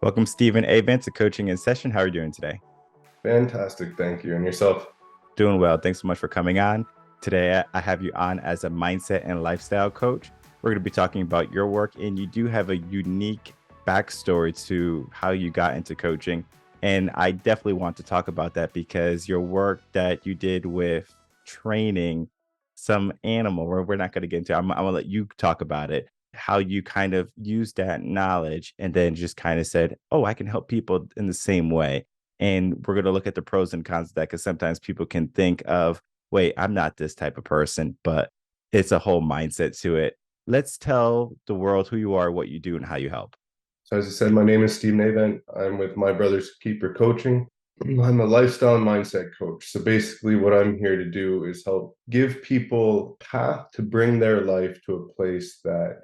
Welcome, Stephen Avent, to Coaching in Session. How are you doing today? Fantastic. Thank you. And yourself? Doing well. Thanks so much for coming on. Today, I have you on as a mindset and lifestyle coach. We're going to be talking about your work, and you do have a unique backstory to how you got into coaching. And I definitely want to talk about that because your work that you did with training some animal, we're not going to get into, I'm going to let you talk about it, how you kind of used that knowledge and then just kind of said, oh, I can help people in the same way. And we're going to look at the pros and cons of that because sometimes people can think of, wait, I'm not this type of person, but it's a whole mindset to it. Let's tell the world who you are, what you do, and how you help. So, as I said, my name is Steve Avent. I'm with My Brother's Keeper Coaching. I'm a lifestyle and mindset coach. So, basically, what I'm here to do is help give people a path to bring their life to a place that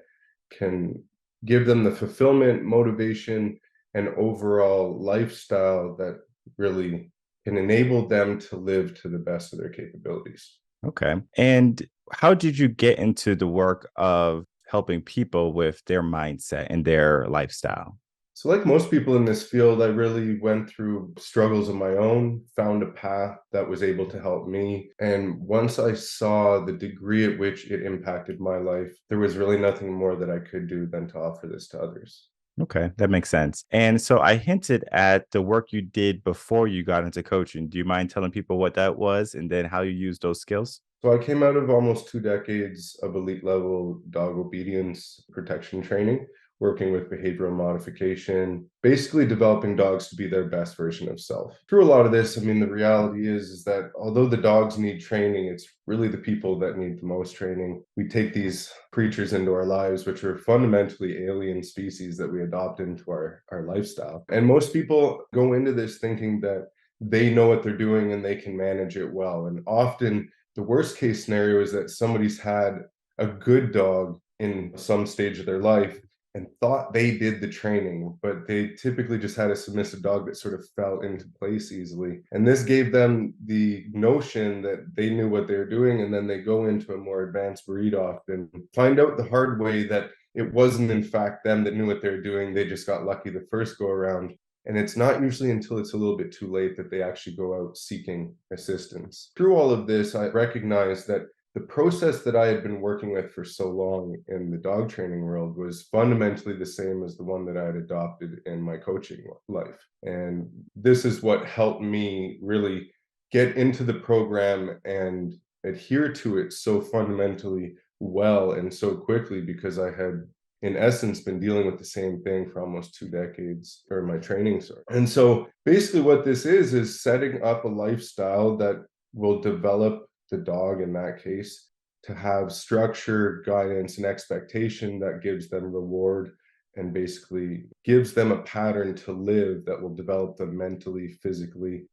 can give them the fulfillment, motivation, and overall lifestyle that really can enable them to live to the best of their capabilities. Okay. And how did you get into the work of helping people with their mindset and their lifestyle? So, like most people in this field, I really went through struggles of my own, found a path that was able to help me. And once I saw the degree at which it impacted my life, there was really nothing more that I could do than to offer this to others. Okay, that makes sense. And so I hinted at the work you did before you got into coaching. Do you mind telling people what that was and then how you use those skills? So, I came out of almost 2 decades of elite level dog obedience protection training, working with behavioral modification, basically developing dogs to be their best version of self. Through a lot of this, I mean, the reality is that although the dogs need training, it's really the people that need the most training. We take these creatures into our lives, which are fundamentally alien species that we adopt into our lifestyle. And most people go into this thinking that they know what they're doing and they can manage it well. And often the worst case scenario is that somebody's had a good dog in some stage of their life and thought they did the training, but they typically just had a submissive dog that sort of fell into place easily. And this gave them the notion that they knew what they were doing. And then they go into a more advanced breed often, find out the hard way that it wasn't, in fact, them that knew what they were doing. They just got lucky the first go around. And it's not usually until it's a little bit too late that they actually go out seeking assistance. Through all of this, I recognized that the process that I had been working with for so long in the dog training world was fundamentally the same as the one that I had adopted in my coaching life. And this is what helped me really get into the program and adhere to it so fundamentally well and so quickly because I had in essence been dealing with the same thing for almost 2 decades or my training story. And so basically what this is setting up a lifestyle that will develop the dog in that case to have structure, guidance, and expectation that gives them reward and basically gives them a pattern to live that will develop them mentally, physically,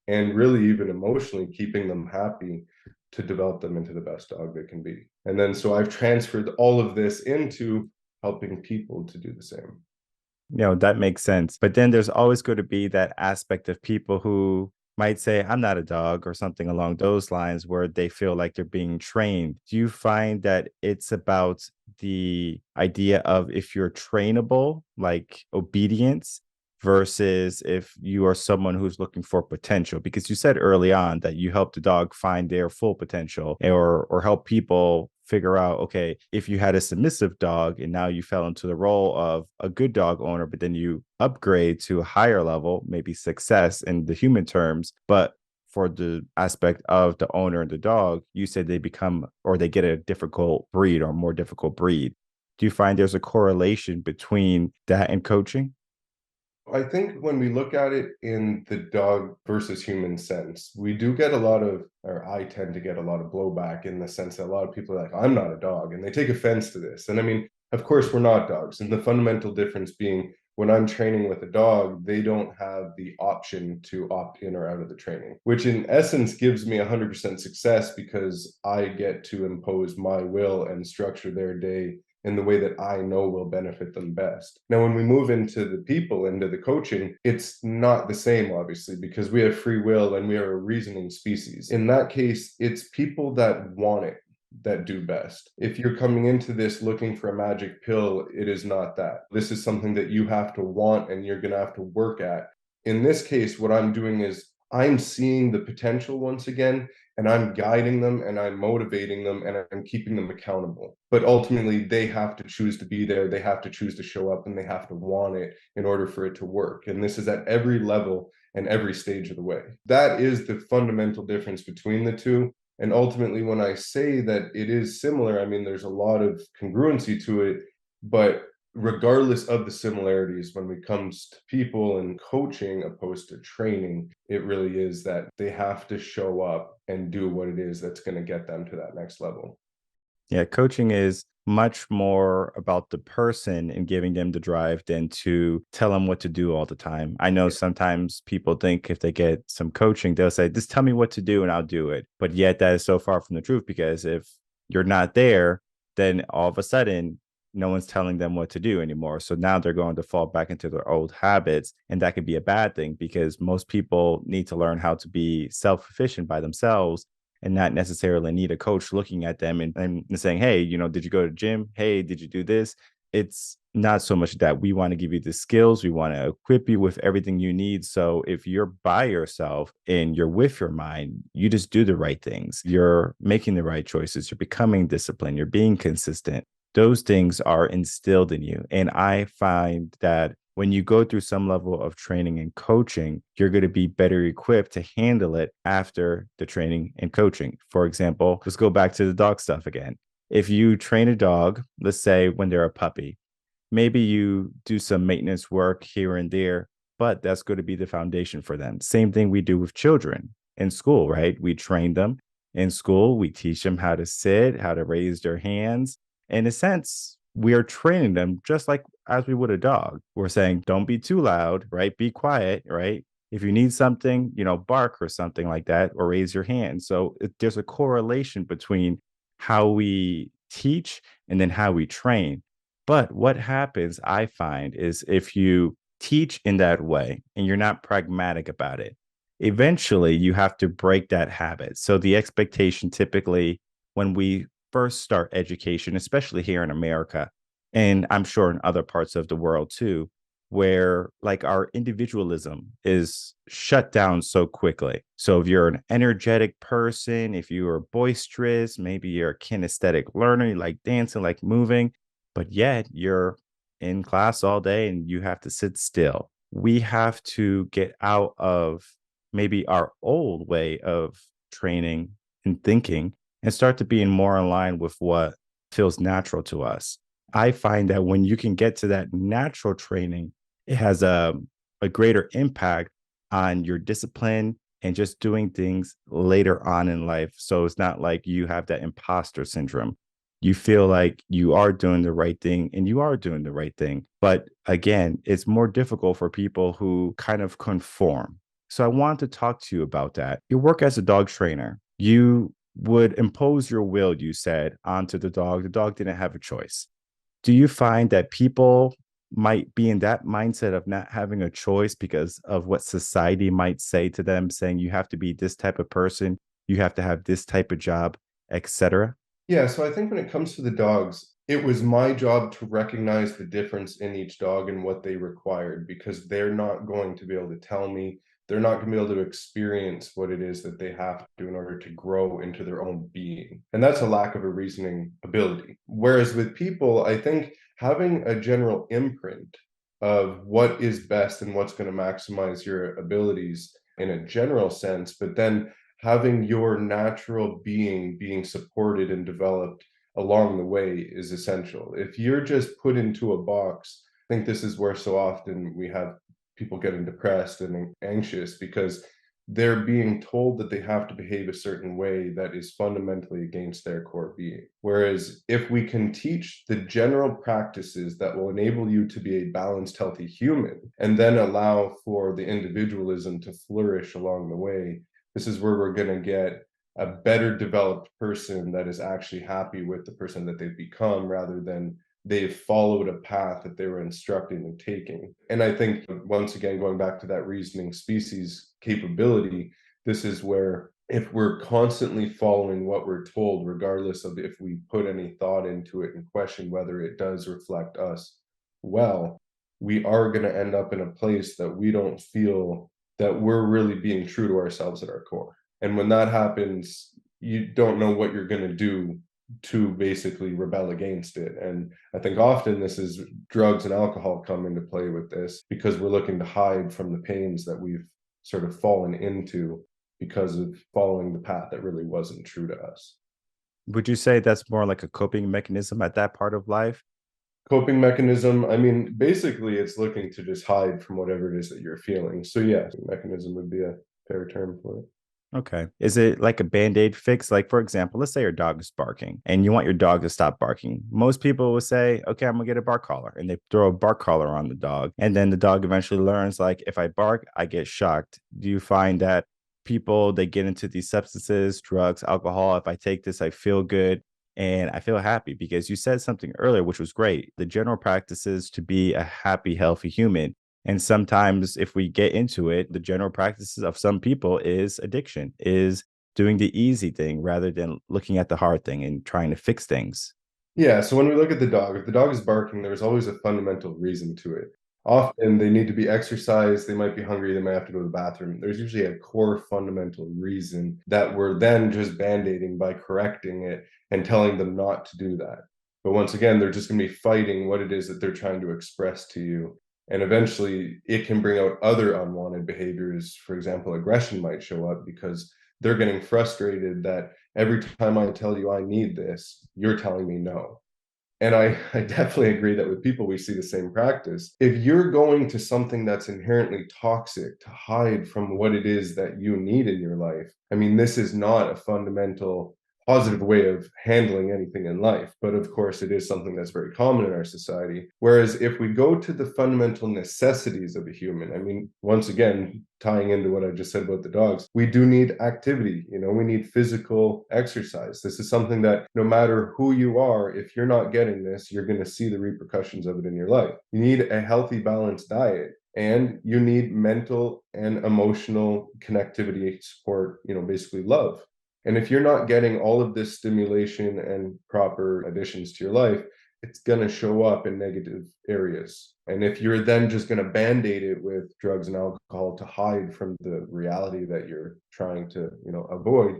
and really even emotionally, keeping them happy to develop them into the best dog they can be. And then so I've transferred all of this into helping people to do the same. That makes sense. But then there's always going to be that aspect of people who might say, I'm not a dog or something along those lines where they feel like they're being trained. Do you find that it's about the idea of if you're trainable, like obedience, versus if you are someone who's looking for potential? Because you said early on that you help the dog find their full potential or help people figure out, okay, if you had a submissive dog and now you fell into the role of a good dog owner, but then you upgrade to a higher level, maybe success in the human terms, but for the aspect of the owner and the dog, you said they become or they get a difficult breed or more difficult breed. Do you find there's a correlation between that and coaching? I think when we look at it in the dog versus human sense, we do get a lot of, or I tend to get a lot of blowback in the sense that a lot of people are like, I'm not a dog, and they take offense to this. And I mean, of course, we're not dogs. And the fundamental difference being when I'm training with a dog, they don't have the option to opt in or out of the training, which in essence gives me 100% success because I get to impose my will and structure their day in the way that I know will benefit them best. Now, when we move into the people, into the coaching, it's not the same, obviously, because we have free will and we are a reasoning species. In that case, it's people that want it. that do best. If you're coming into this looking for a magic pill, it is not that. This is something that you have to want and you're going to have to work at. In this case, what I'm doing is I'm seeing the potential once again, and I'm guiding them and I'm motivating them and I'm keeping them accountable. But ultimately, they have to choose to be there. They have to choose to show up and they have to want it in order for it to work. And this is at every level and every stage of the way. That is the fundamental difference between the two. And ultimately, when I say that it is similar, I mean, there's a lot of congruency to it, but regardless of the similarities, when it comes to people and coaching opposed to training, it really is that they have to show up and do what it is that's going to get them to that next level. Yeah, coaching is much more about the person and giving them the drive than to tell them what to do all the time. I know Yeah. sometimes people think if they get some coaching, they'll say, just tell me what to do and I'll do it. But yet that is so far from the truth because if you're not there, then all of a sudden, no one's telling them what to do anymore. So now they're going to fall back into their old habits. And that could be a bad thing because most people need to learn how to be self efficient by themselves and not necessarily need a coach looking at them and saying, hey, did you go to the gym? Hey, did you do this? It's not so much that we want to give you the skills. We want to equip you with everything you need. So if you're by yourself and you're with your mind, you just do the right things. You're making the right choices. You're becoming disciplined. You're being consistent. Those things are instilled in you. And I find that when you go through some level of training and coaching, you're going to be better equipped to handle it after the training and coaching. For example, let's go back to the dog stuff again. If you train a dog, let's say when they're a puppy, maybe you do some maintenance work here and there, but that's going to be the foundation for them. Same thing we do with children in school, right? We train them in school, we teach them how to sit, how to raise their hands. In a sense, we are training them just like as we would a dog. We're saying, don't be too loud, right? Be quiet, right? If you need something, bark or something like that, or raise your hand. So there's a correlation between how we teach and then how we train. But what happens, I find, is if you teach in that way and you're not pragmatic about it, eventually you have to break that habit. So the expectation typically when we first start education, especially here in America, and I'm sure in other parts of the world too, where like our individualism is shut down so quickly. So if you're an energetic person, if you are boisterous, maybe you're a kinesthetic learner, you like dancing, like moving, but yet you're in class all day and you have to sit still. We have to get out of maybe our old way of training and thinking and start to being more in line with what feels natural to us. I find that when you can get to that natural training, it has a greater impact on your discipline and just doing things later on in life. So it's not like you have that imposter syndrome. You feel like you are doing the right thing and you are doing the right thing. But again, it's more difficult for people who kind of conform. So I want to talk to you about that. Your work as a dog trainer, you would impose your will, you said, onto the dog. The dog didn't have a choice. Do you find that people might be in that mindset of not having a choice because of what society might say to them, saying you have to be this type of person, you have to have this type of job, etc.? Yeah, so I think when it comes to the dogs, it was my job to recognize the difference in each dog and what they required because they're not going to be able to tell me. They're not going to be able to experience what it is that they have to in order to grow into their own being. And that's a lack of a reasoning ability. Whereas with people, I think having a general imprint of what is best and what's going to maximize your abilities in a general sense, but then having your natural being supported and developed along the way is essential. If you're just put into a box, I think this is where so often we have people getting depressed and anxious because they're being told that they have to behave a certain way that is fundamentally against their core being. Whereas if we can teach the general practices that will enable you to be a balanced, healthy human, and then allow for the individualism to flourish along the way, this is where we're going to get a better developed person that is actually happy with the person that they've become rather than they've followed a path that they were instructing and taking. And I think once again, going back to that reasoning species capability, this is where if we're constantly following what we're told, regardless of if we put any thought into it and question whether it does reflect us well, we are going to end up in a place that we don't feel that we're really being true to ourselves at our core. And when that happens, you don't know what you're going to do to basically rebel against it. And I think often this is drugs and alcohol come into play with this because we're looking to hide from the pains that we've sort of fallen into because of following the path that really wasn't true to us. Would you say that's more like a coping mechanism at that part of life? Coping mechanism, I mean, basically it's looking to just hide from whatever it is that you're feeling. So yeah, mechanism would be a fair term for it. Okay. Is it like a band-aid fix? Like, for example, let's say your dog is barking and you want your dog to stop barking. Most people will say, okay, I'm gonna get a bark collar. And they throw a bark collar on the dog. And then the dog eventually learns, like, if I bark, I get shocked. Do you find that people they get into these substances, drugs, alcohol, if I take this, I feel good and I feel happy? Because you said something earlier, which was great. The general practice is to be a happy, healthy human. And sometimes, if we get into it, the general practices of some people is addiction, is doing the easy thing rather than looking at the hard thing and trying to fix things. Yeah, so when we look at the dog, if the dog is barking, there's always a fundamental reason to it. Often they need to be exercised, they might be hungry, they might have to go to the bathroom. There's usually a core fundamental reason that we're then just band-aiding by correcting it and telling them not to do that. But once again, they're just going to be fighting what it is that they're trying to express to you. And eventually it can bring out other unwanted behaviors. For example, aggression might show up because they're getting frustrated that every time I tell you I need this, you're telling me no. And I definitely agree that with people, we see the same practice. If you're going to something that's inherently toxic to hide from what it is that you need in your life, I mean, this is not a fundamental positive way of handling anything in life. But of course, it is something that's very common in our society. Whereas if we go to the fundamental necessities of a human, I mean, once again, tying into what I just said about the dogs, we do need activity. We need physical exercise. This is something that no matter who you are, if you're not getting this, you're going to see the repercussions of it in your life. You need a healthy, balanced diet. And you need mental and emotional connectivity support, basically love. And if you're not getting all of this stimulation and proper additions to your life, it's going to show up in negative areas. And if you're then just going to band-aid it with drugs and alcohol to hide from the reality that you're trying to, avoid,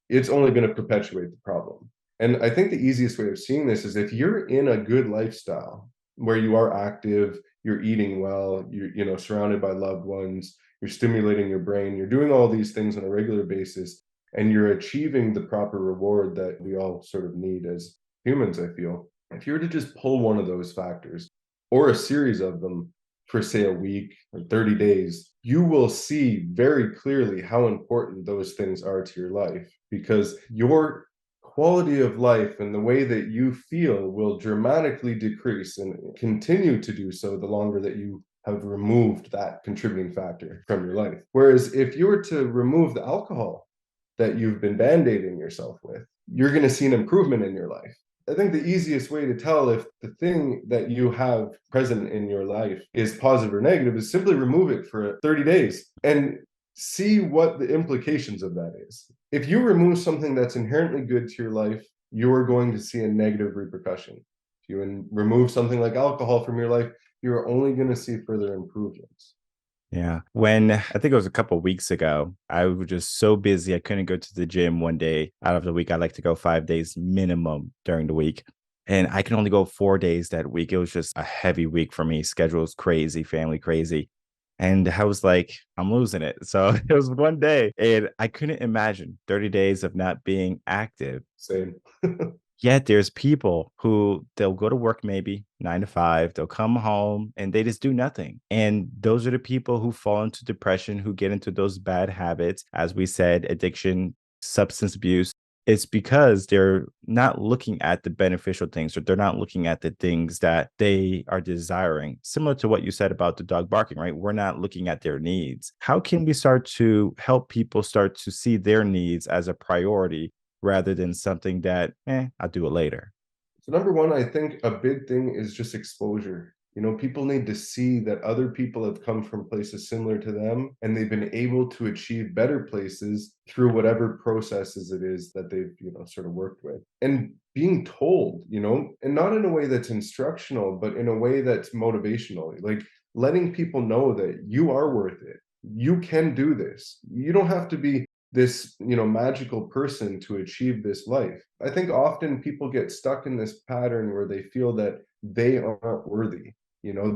it's only going to perpetuate the problem. And I think the easiest way of seeing this is if you're in a good lifestyle where you are active, you're eating well, you're, surrounded by loved ones, you're stimulating your brain, you're doing all these things on a regular basis, and you're achieving the proper reward that we all sort of need as humans, I feel. If you were to just pull one of those factors or a series of them for, say, a week or 30 days, you will see very clearly how important those things are to your life because your quality of life and the way that you feel will dramatically decrease and continue to do so the longer that you have removed that contributing factor from your life. Whereas if you were to remove the alcohol that you've been band-aiding yourself with, you're going to see an improvement in your life. I think the easiest way to tell if the thing that you have present in your life is positive or negative is simply remove it for 30 days and see what the implications of that is. If you remove something that's inherently good to your life, you are going to see a negative repercussion. If you remove something like alcohol from your life, you're only going to see further improvements. Yeah. When I think it was a couple of weeks ago, I was just so busy. I couldn't go to the gym one day out of the week. I like to go 5 days minimum during the week. And I can only go 4 days that week. It was just a heavy week for me. Schedule's crazy, family crazy. And I was like, I'm losing it. So it was one day. And I couldn't imagine 30 days of not being active. Same. Yet there's people who they'll go to work maybe 9 to 5, they'll come home and they just do nothing. And those are the people who fall into depression, who get into those bad habits, as we said, addiction, substance abuse. It's because they're not looking at the beneficial things or they're not looking at the things that they are desiring. Similar to what you said about the dog barking, right? We're not looking at their needs. How can we start to help people start to see their needs as a priority rather than something that, I'll do it later? So number one, I think a big thing is just exposure. People need to see that other people have come from places similar to them and they've been able to achieve better places through whatever processes it is that they've, sort of worked with. And being told, and not in a way that's instructional, but in a way that's motivational, like letting people know that you are worth it. You can do this. You don't have to be this, magical person to achieve this life. I think often people get stuck in this pattern where they feel that they aren't worthy.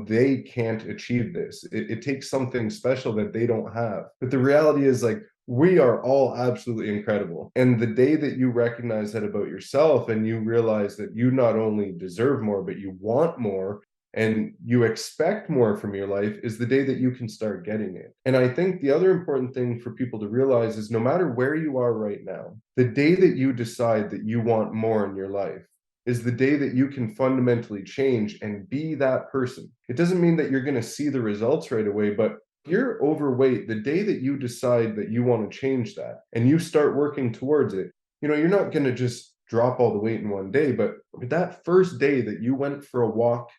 They can't achieve this. It takes something special that they don't have. But the reality is, like, we are all absolutely incredible. And the day that you recognize that about yourself and you realize that you not only deserve more, but you want more, and you expect more from your life is the day that you can start getting it. And I think the other important thing for people to realize is no matter where you are right now, the day that you decide that you want more in your life is the day that you can fundamentally change and be that person. It doesn't mean that you're going to see the results right away, but if you're overweight, the day that you decide that you want to change that and you start working towards it, you're not going to just drop all the weight in one day, but that first day that you went for a walk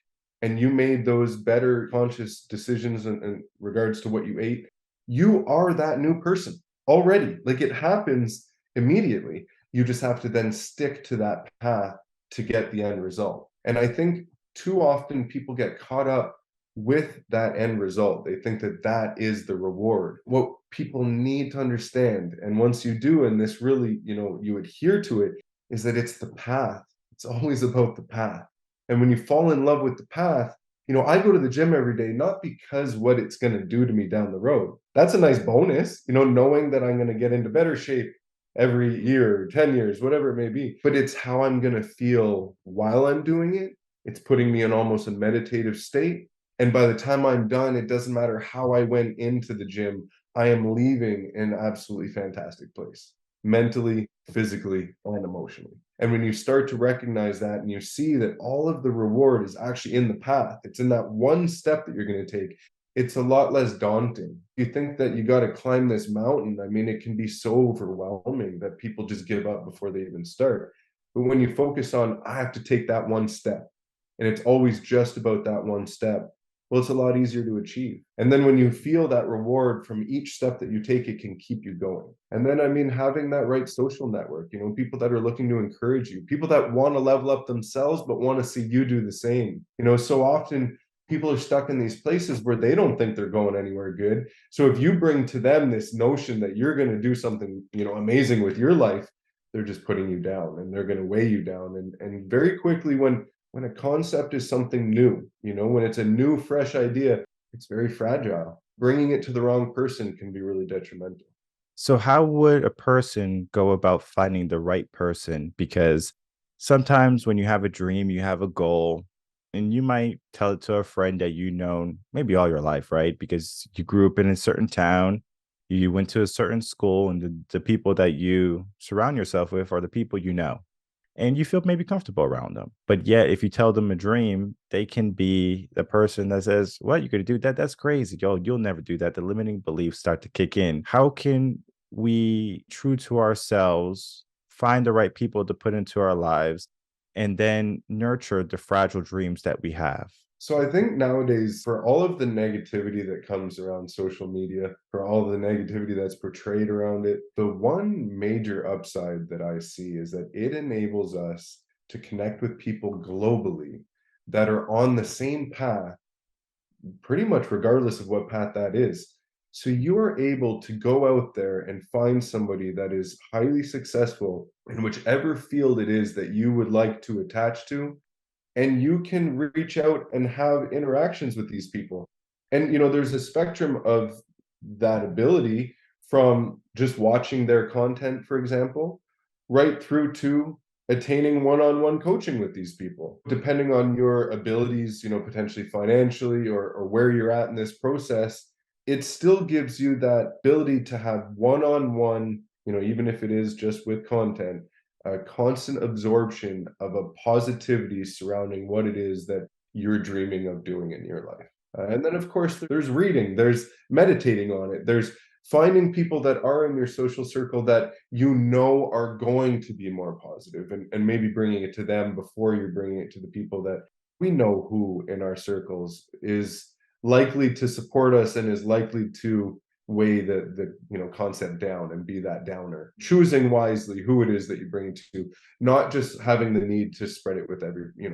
and you made those better conscious decisions in regards to what you ate, you are that new person already. Like, it happens immediately. You just have to then stick to that path to get the end result. And I think too often people get caught up with that end result. They think that that is the reward. What people need to understand, and once you do, and this really, you adhere to it, is that it's the path. It's always about the path. And when you fall in love with the path, I go to the gym every day, not because what it's going to do to me down the road. That's a nice bonus, knowing that I'm going to get into better shape every year, 10 years, whatever it may be. But it's how I'm going to feel while I'm doing it. It's putting me in almost a meditative state. And by the time I'm done, it doesn't matter how I went into the gym, I am leaving in an absolutely fantastic place, mentally, physically, and emotionally. And when you start to recognize that and you see that all of the reward is actually in the path, it's in that one step that you're going to take, it's a lot less daunting. You think that you got to climb this mountain. I mean, it can be so overwhelming that people just give up before they even start. But when you focus on, I have to take that one step, and it's always just about that one step, well, it's a lot easier to achieve. And then when you feel that reward from each step that you take, it can keep you going. And then, I mean, having that right social network, people that are looking to encourage you, people that want to level up themselves, but want to see you do the same. So often people are stuck in these places where they don't think they're going anywhere good. So if you bring to them this notion that you're going to do something, amazing with your life, they're just putting you down and they're going to weigh you down. And very quickly, when a concept is something new, when it's a new, fresh idea, it's very fragile. Bringing it to the wrong person can be really detrimental. So, how would a person go about finding the right person? Because sometimes when you have a dream, you have a goal, and you might tell it to a friend that you know maybe all your life, right? Because you grew up in a certain town, you went to a certain school, and the people that you surround yourself with are the people you know, and you feel maybe comfortable around them. But yet, if you tell them a dream, they can be the person that says, "What, you gonna do that? That's crazy. You'll never do that." The limiting beliefs start to kick in. How can we, true to ourselves, find the right people to put into our lives and then nurture the fragile dreams that we have? So I think nowadays, for all of the negativity that comes around social media, for all the negativity that's portrayed around it, the one major upside that I see is that it enables us to connect with people globally that are on the same path, pretty much regardless of what path that is. So you are able to go out there and find somebody that is highly successful in whichever field it is that you would like to attach to, and you can reach out and have interactions with these people. And there's a spectrum of that ability, from just watching their content, for example, right through to attaining one-on-one coaching with these people, depending on your abilities, potentially financially, or where you're at in this process. It still gives you that ability to have one-on-one, even if it is just with content, a constant absorption of a positivity surrounding what it is that you're dreaming of doing in your life. And then, of course, there's reading, there's meditating on it, there's finding people that are in your social circle that are going to be more positive, and maybe bringing it to them before you're bringing it to the people that We know who in our circles is likely to support us and is likely to weigh the concept down and be that downer. Choosing wisely who it is that you bring it to, not just having the need to spread it with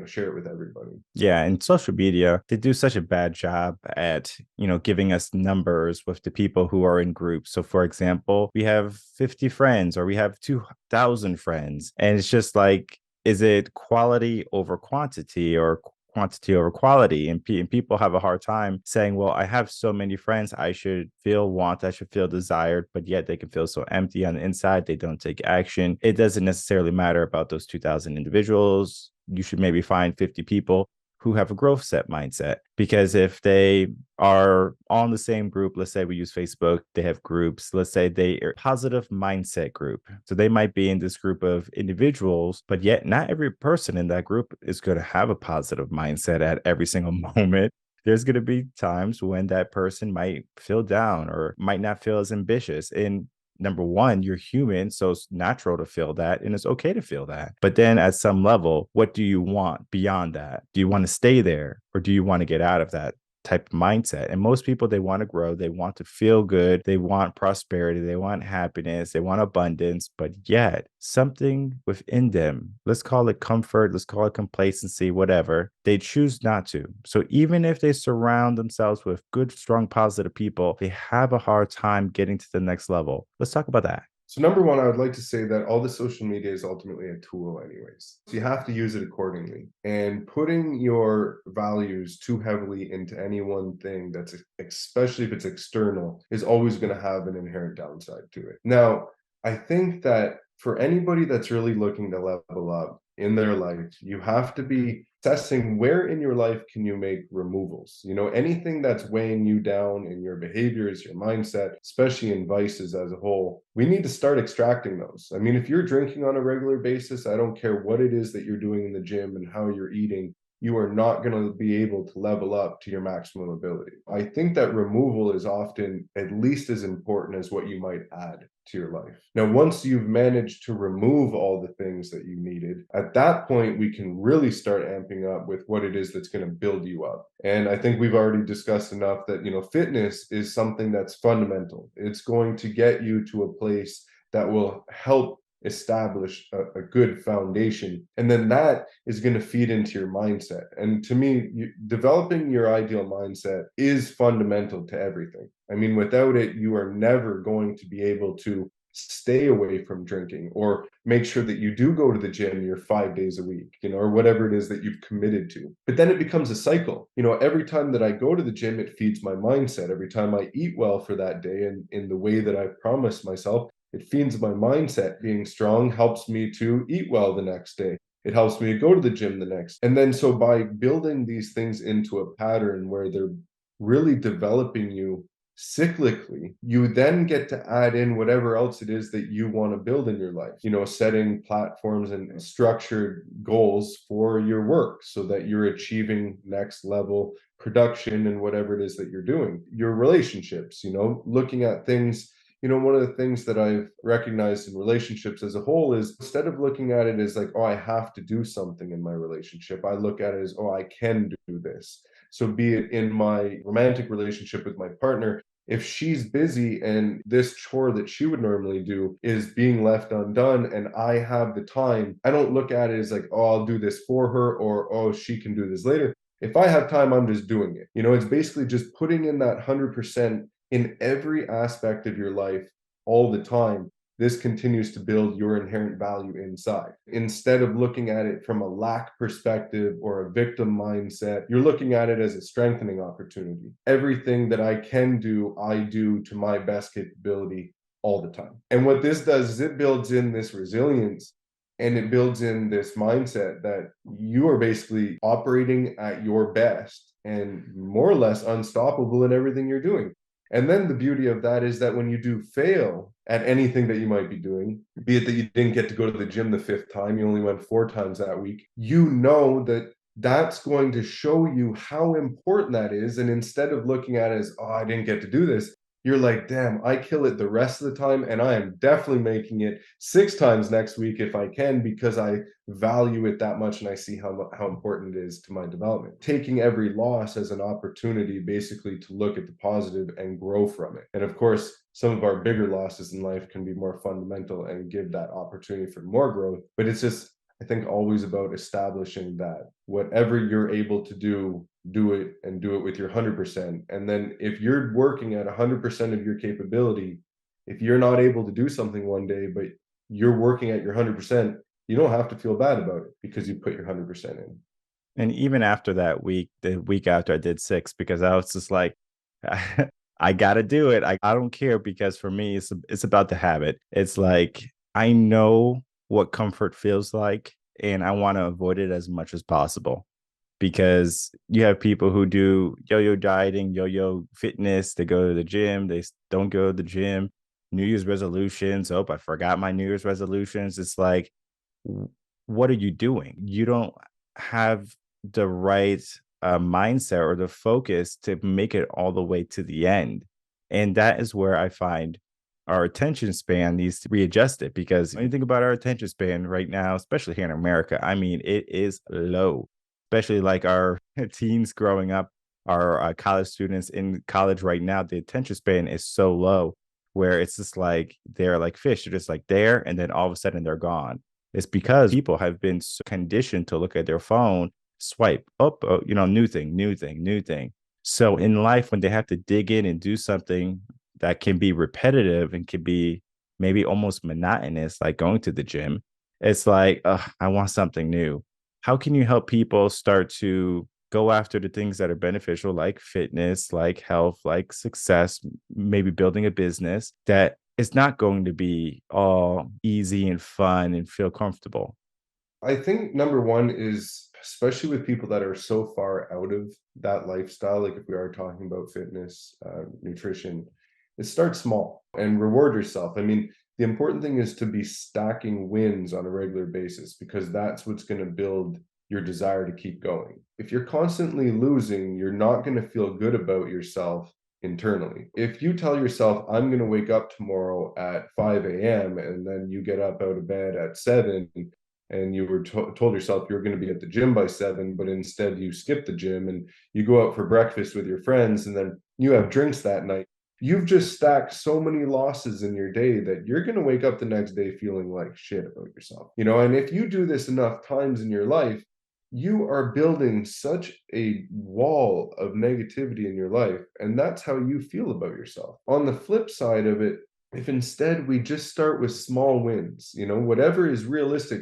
share it with everybody. Yeah, and social media, they do such a bad job at, giving us numbers with the people who are in groups. So for example, we have 50 friends or we have 2,000 friends, and it's just like, is it quality over quantity or quantity over quality? And people have a hard time saying, well, I have so many friends, I should feel want, I should feel desired, but yet they can feel so empty on the inside, they don't take action. It doesn't necessarily matter about those 2,000 individuals. You should maybe find 50 people who have a growth set mindset. Because if they are on the same group, let's say we use Facebook, they have groups, let's say they are a positive mindset group. So they might be in this group of individuals, but yet not every person in that group is going to have a positive mindset at every single moment. There's going to be times when that person might feel down or might not feel as ambitious. And number one, you're human, so it's natural to feel that and it's okay to feel that. But then at some level, what do you want beyond that? Do you want to stay there or do you want to get out of that type of mindset? And most people, they want to grow, they want to feel good, they want prosperity, they want happiness, they want abundance, but yet something within them, let's call it comfort, let's call it complacency, whatever, they choose not to. So even if they surround themselves with good, strong, positive people, they have a hard time getting to the next level. Let's talk about that. So number one, I would like to say that all the social media is ultimately a tool anyways. So you have to use it accordingly. And putting your values too heavily into any one thing that's, especially if it's external, is always going to have an inherent downside to it. Now, I think that for anybody that's really looking to level up in their life, you have to be assessing where in your life can you make removals. Anything that's weighing you down in your behaviors, your mindset, especially in vices as a whole, we need to start extracting those. I mean, if you're drinking on a regular basis, I don't care what it is that you're doing in the gym and how you're eating, you are not going to be able to level up to your maximum ability. I think that removal is often at least as important as what you might add to your life. Now, once you've managed to remove all the things that you needed, at that point, we can really start amping up with what it is that's going to build you up. And I think we've already discussed enough that, fitness is something that's fundamental. It's going to get you to a place that will help establish a good foundation. And then that is going to feed into your mindset. And to me, developing your ideal mindset is fundamental to everything. I mean, without it, you are never going to be able to stay away from drinking or make sure that you do go to the gym your 5 days a week, or whatever it is that you've committed to. But then it becomes a cycle. Every time that I go to the gym, it feeds my mindset. Every time I eat well for that day and in the way that I promised myself, it feeds my mindset. Being strong helps me to eat well the next day. It helps me to go to the gym the next. And then so by building these things into a pattern where they're really developing you cyclically, you then get to add in whatever else it is that you want to build in your life, setting platforms and structured goals for your work so that you're achieving next level production and whatever it is that you're doing. Your relationships, looking at things. One of the things that I've recognized in relationships as a whole is instead of looking at it as like, oh, I have to do something in my relationship, I look at it as, oh, I can do this. So be it in my romantic relationship with my partner, if she's busy and this chore that she would normally do is being left undone and I have the time, I don't look at it as like, oh, I'll do this for her or, oh, she can do this later. If I have time, I'm just doing it. It's basically just putting in that 100% in every aspect of your life all the time. This continues to build your inherent value inside. Instead of looking at it from a lack perspective or a victim mindset, you're looking at it as a strengthening opportunity. Everything that I can do, I do to my best capability all the time. And what this does is it builds in this resilience and it builds in this mindset that you are basically operating at your best and more or less unstoppable in everything you're doing. And then the beauty of that is that when you do fail at anything that you might be doing, be it that you didn't get to go to the gym the 5th time, you only went 4 times that week, you know that that's going to show you how important that is. And instead of looking at it as, oh, I didn't get to do this, you're like, damn, I kill it the rest of the time, and I am definitely making it 6 times next week if I can, because I value it that much and I see how important it is to my development. Taking every loss as an opportunity basically to look at the positive and grow from it. And of course, some of our bigger losses in life can be more fundamental and give that opportunity for more growth. But it's just, I think, always about establishing that whatever you're able to do it, and do it with your 100%. And then if you're working at 100% of your capability, if you're not able to do something one day, but you're working at your 100%, you don't have to feel bad about it because you put your 100% in. And even after that week, the week after I did 6 because I was just like, I gotta do it. I don't care because for me, it's about the habit. It's like I know what comfort feels like, and I wanna avoid it as much as possible because you have people who do yo-yo dieting, yo-yo fitness, they go to the gym, don't go to the gym, New Year's resolutions. Oh, I forgot my New Year's resolutions. It's like, w- what are you doing? You don't have the right mindset or the focus to make it all the way to the end. And that is where I find our attention span needs to be adjusted because when you think about our attention span right now, especially here in America, I mean, it is low, especially like our teens growing up, our college students in college right now, the attention span is so low where it's just like they're like fish, they're just like there and then all of a sudden they're gone. It's because people have been conditioned to look at their phone, swipe up, new thing, new thing, new thing. So in life, when they have to dig in and do something that can be repetitive and can be maybe almost monotonous, like going to the gym, it's like, I want something new. How can you help people start to go after the things that are beneficial, like fitness, like health, like success, maybe building a business that is not going to be all easy and fun and feel comfortable? I think number one is, especially with people that are so far out of that lifestyle, like if we are talking about fitness, nutrition, is start small and reward yourself. I mean, the important thing is to be stacking wins on a regular basis because that's what's going to build your desire to keep going. If you're constantly losing, you're not going to feel good about yourself internally. If you tell yourself, I'm going to wake up tomorrow at 5 a.m., and then you get up out of bed at 7, and you were told yourself you're going to be at the gym by 7, but instead you skip the gym and you go out for breakfast with your friends and then you have drinks that night, you've just stacked so many losses in your day that you're going to wake up the next day feeling like shit about yourself. And if you do this enough times in your life, you are building such a wall of negativity in your life, and that's how you feel about yourself. On the flip side of it, if instead we just start with small wins, whatever is realistic,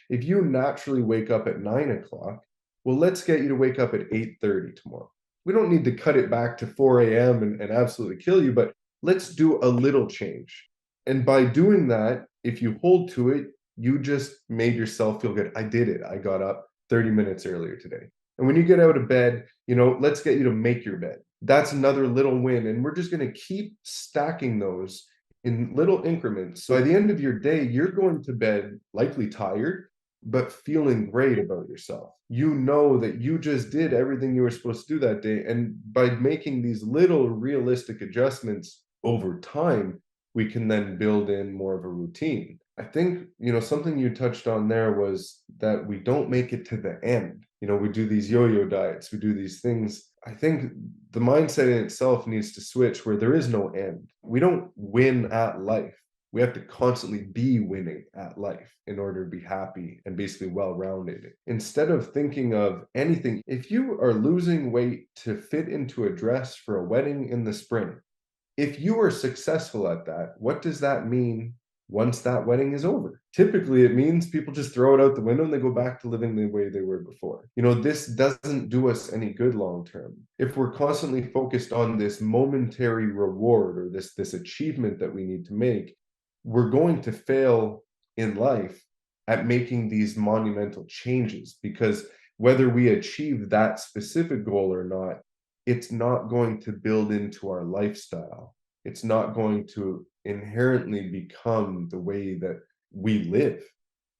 if you naturally wake up at 9 o'clock, well, let's get you to wake up at 8:30 tomorrow. We don't need to cut it back to 4 a.m. and absolutely kill you, but let's do a little change. And by doing that, if you hold to it, you just made yourself feel good. I did it. I got up 30 minutes earlier today. And when you get out of bed, let's get you to make your bed. That's another little win. And we're just going to keep stacking those in little increments. So by the end of your day, you're going to bed likely tired, but feeling great about yourself. You know that you just did everything you were supposed to do that day. And by making these little realistic adjustments over time, we can then build in more of a routine. I think, something you touched on there was that we don't make it to the end. We do these yo-yo diets, we do these things. I think the mindset in itself needs to switch where there is no end. We don't win at life. We have to constantly be winning at life in order to be happy and basically well-rounded. Instead of thinking of anything, if you are losing weight to fit into a dress for a wedding in the spring, if you are successful at that, what does that mean once that wedding is over? Typically, it means people just throw it out the window and they go back to living the way they were before. This doesn't do us any good long term. If we're constantly focused on this momentary reward or this achievement that we need to make, we're going to fail in life at making these monumental changes, because whether we achieve that specific goal or not, it's not going to build into our lifestyle. It's not going to inherently become the way that we live.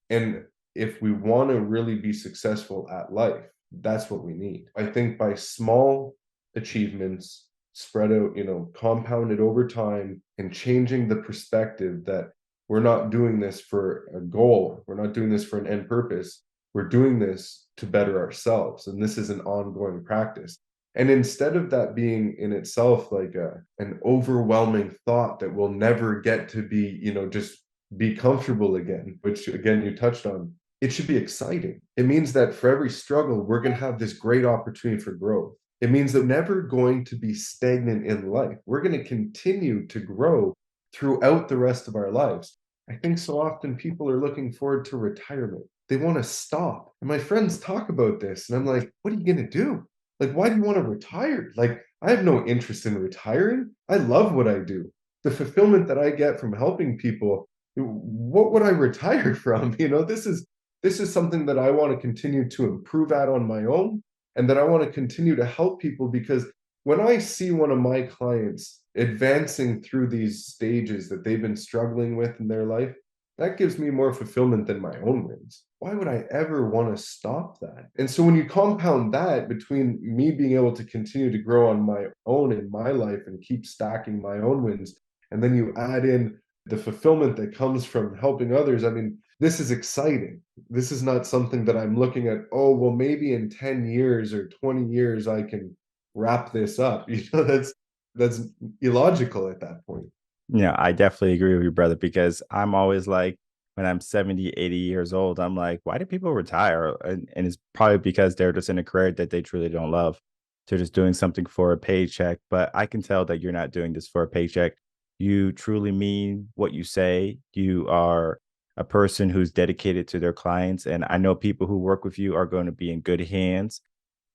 And if we want to really be successful at life, that's what we need. I think by small achievements, spread out, compounded over time, and changing the perspective that we're not doing this for a goal, we're not doing this for an end purpose, we're doing this to better ourselves. And this is an ongoing practice. And instead of that being in itself like an overwhelming thought that we'll never get to be, just be comfortable again, which again you touched on, it should be exciting. It means that for every struggle, we're going to have this great opportunity for growth. It means that we're never going to be stagnant in life. We're going to continue to grow throughout the rest of our lives. I think so often people are looking forward to retirement. They want to stop. And my friends talk about this, and I'm like, what are you going to do? Like, why do you want to retire? Like, I have no interest in retiring. I love what I do. The fulfillment that I get from helping people, what would I retire from? This is something that I want to continue to improve at on my own, and that I want to continue to help people, because when I see one of my clients advancing through these stages that they've been struggling with in their life, that gives me more fulfillment than my own wins. Why would I ever want to stop that? And so when you compound that between me being able to continue to grow on my own in my life and keep stacking my own wins, and then you add in the fulfillment that comes from helping others, I mean, this is exciting. This is not something that I'm looking at, oh, well, maybe in 10 years or 20 years I can wrap this up. That's illogical at that point. Yeah, I definitely agree with you, brother, because I'm always like, when I'm 70, 80 years old, I'm like, why do people retire? And it's probably because they're just in a career that they truly don't love. They're just doing something for a paycheck. But I can tell that you're not doing this for a paycheck. You truly mean what you say. You are a person who's dedicated to their clients. And I know people who work with you are going to be in good hands.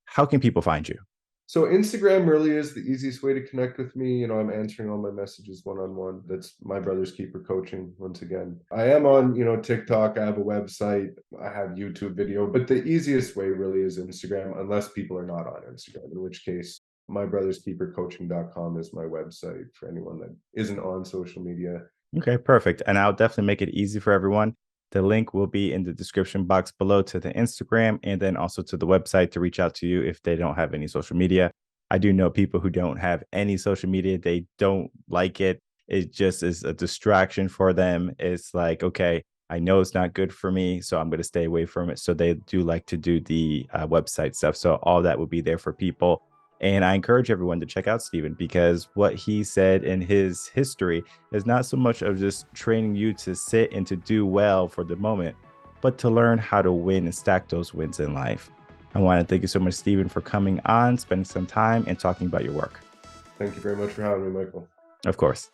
How can people find you? So Instagram really is the easiest way to connect with me. I'm answering all my messages one on one. That's My Brother's Keeper Coaching. Once again, I am on, TikTok. I have a website. I have YouTube video, but the easiest way really is Instagram, unless people are not on Instagram, in which case mybrotherskeepercoaching.com is my website for anyone that isn't on social media. Okay, perfect. And I'll definitely make it easy for everyone. The link will be in the description box below to the Instagram and then also to the website to reach out to you if they don't have any social media. I do know people who don't have any social media. They don't like it. It just is a distraction for them. It's like, okay, I know it's not good for me, so I'm going to stay away from it. So they do like to do the website stuff. So all that will be there for people. And I encourage everyone to check out Steven, because what he said in his history is not so much of just training you to sit and to do well for the moment, but to learn how to win and stack those wins in life. I want to thank you so much, Steven, for coming on, spending some time and talking about your work. Thank you very much for having me, Michael. Of course.